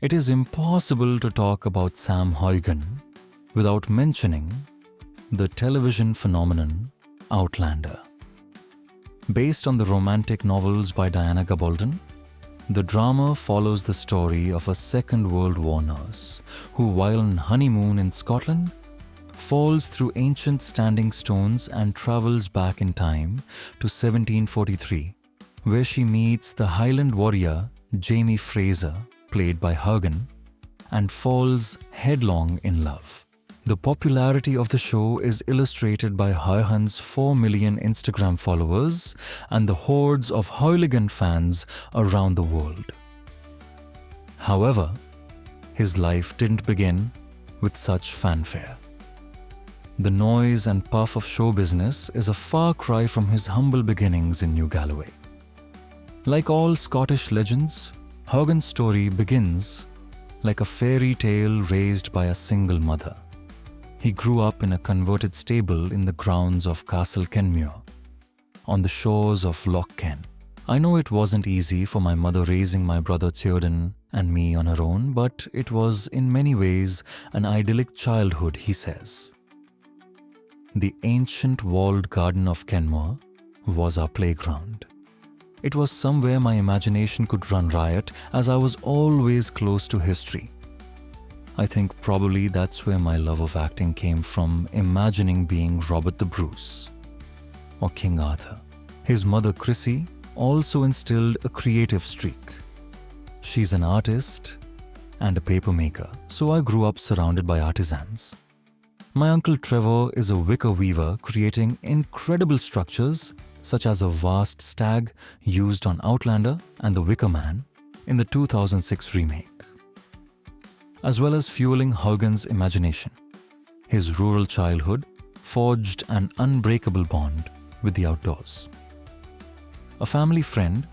It is impossible to talk about Sam Heughan without mentioning the television phenomenon Outlander. Based on the romantic novels by Diana Gabaldon, the drama follows the story of a Second World War nurse who, while on honeymoon in Scotland, falls through ancient standing stones and travels back in time to 1743, where she meets the Highland warrior Jamie Fraser, played by Heughan, and falls headlong in love. The popularity of the show is illustrated by Heughan's 4 million Instagram followers and the hordes of hooligan fans around the world. However, his life didn't begin with such fanfare. The noise and puff of show business is a far cry from his humble beginnings in New Galloway. Like all Scottish legends, Heughan's story begins like a fairy tale raised by a single mother. He grew up in a converted stable in the grounds of Castle Kenmure, on the shores of Loch Ken. I know it wasn't easy for my mother raising my brother Theoden and me on her own, but it was in many ways an idyllic childhood, he says. The ancient walled garden of Kenmure was our playground. It was somewhere my imagination could run riot, as I was always close to history. I think probably that's where my love of acting came from, imagining being Robert the Bruce or King Arthur. His mother Chrissy also instilled a creative streak. She's an artist and a papermaker, so I grew up surrounded by artisans. My uncle Trevor is a wicker weaver, creating incredible structures such as a vast stag used on Outlander and the Wicker Man in the 2006 remake, as well as fueling Heughan's imagination. His rural childhood forged an unbreakable bond with the outdoors. A family friend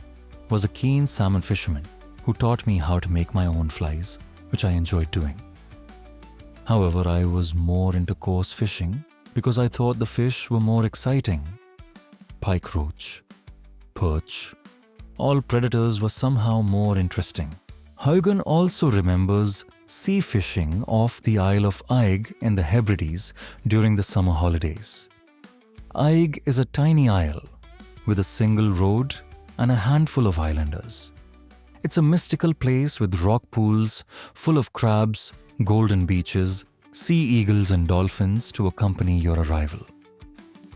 was a keen salmon fisherman who taught me how to make my own flies, which I enjoyed doing. However, I was more into coarse fishing because I thought the fish were more exciting. Pike roach, perch, all predators were somehow more interesting. Heughan also remembers sea fishing off the Isle of Eigg in the Hebrides during the summer holidays. Eigg is a tiny isle with a single road and a handful of islanders. It's a mystical place with rock pools full of crabs, golden beaches, sea eagles and dolphins to accompany your arrival.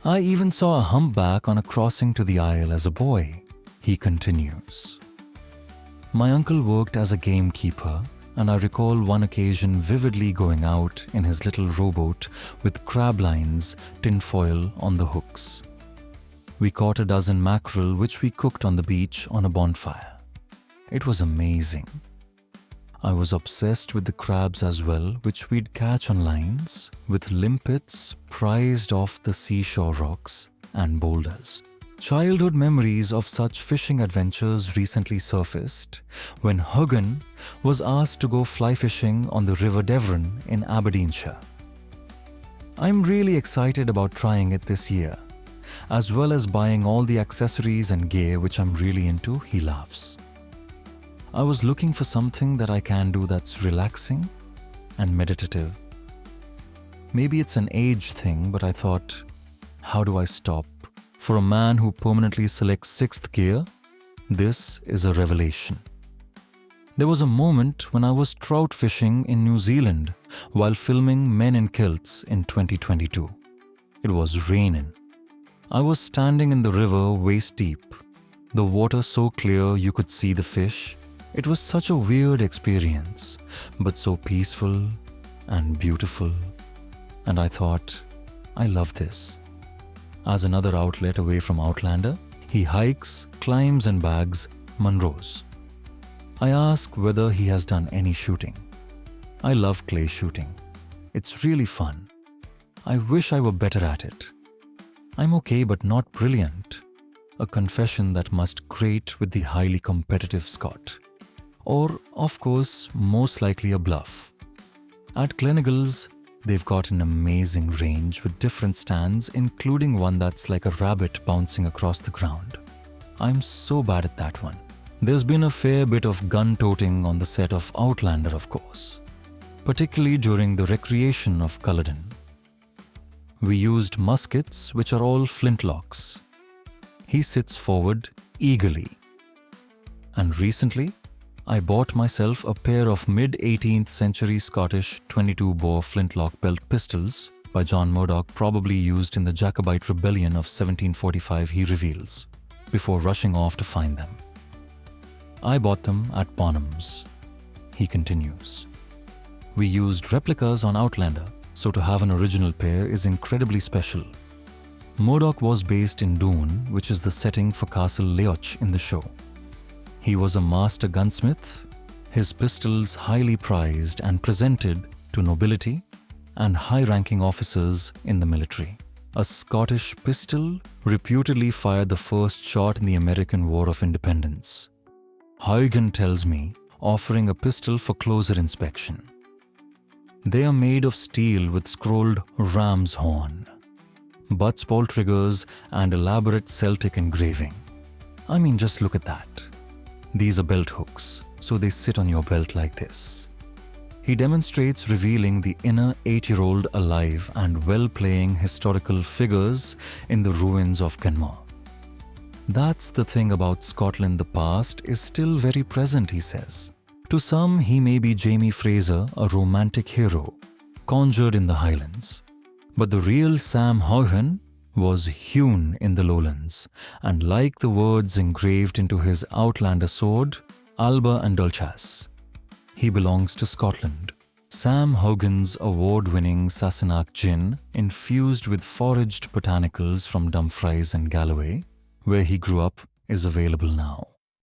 I even saw a humpback on a crossing to the isle as a boy, he continues. My uncle worked as a gamekeeper, and I recall one occasion vividly going out in his little rowboat with crab lines, tinfoil on the hooks. We caught a dozen mackerel which we cooked on the beach on a bonfire. It was amazing. I was obsessed with the crabs as well, which we'd catch on lines with limpets prized off the seashore rocks and boulders. Childhood memories of such fishing adventures recently surfaced when Heughan was asked to go fly fishing on the River Devon in Aberdeenshire. I'm really excited about trying it this year, as well as buying all the accessories and gear which I'm really into, he laughs. I was looking for something that I can do that's relaxing and meditative. Maybe it's an age thing, but I thought, how do I stop? For a man who permanently selects sixth gear, this is a revelation. There was a moment when I was trout fishing in New Zealand while filming Men in Kilts in 2022. It was raining. I was standing in the river waist deep, the water so clear you could see the fish. It was such a weird experience, but so peaceful and beautiful. And I thought, I love this. As another outlet away from Outlander, he hikes, climbs and bags Munros. I ask whether he has done any shooting. I love clay shooting. It's really fun. I wish I were better at it. I'm okay but not brilliant. A confession that must grate with the highly competitive Scot. Or, of course, most likely a bluff. At Gleneagles, they've got an amazing range with different stands, including one that's like a rabbit bouncing across the ground. I'm so bad at that one. There's been a fair bit of gun-toting on the set of Outlander, of course, particularly during the recreation of Culloden. We used muskets, which are all flintlocks. He sits forward eagerly. And recently, I bought myself a pair of mid-18th century Scottish 22-bore flintlock belt pistols by John Murdoch, probably used in the Jacobite rebellion of 1745, he reveals, before rushing off to find them. I bought them at Bonham's, he continues. We used replicas on Outlander, so to have an original pair is incredibly special. Murdoch was based in Doon, which is the setting for Castle Leoch in the show. He was a master gunsmith, his pistols highly prized and presented to nobility and high-ranking officers in the military. A Scottish pistol reputedly fired the first shot in the American War of Independence. Heughan tells me, offering a pistol for closer inspection. They are made of steel with scrolled ram's horn, butts, ball triggers, and elaborate Celtic engraving. I mean, just look at that. These are belt hooks, so they sit on your belt like this. He demonstrates, revealing the inner 8-year-old alive and well-playing historical figures in the ruins of Kenmare. That's the thing about Scotland, the past is still very present, he says. To some, he may be Jamie Fraser, a romantic hero, conjured in the Highlands. But the real Sam Heughan was hewn in the lowlands, and like the words engraved into his Outlander sword, Alba and Dulchas, he belongs to Scotland. Sam Heughan's award-winning Sassenach gin, infused with foraged botanicals from Dumfries and Galloway, where he grew up, is available now.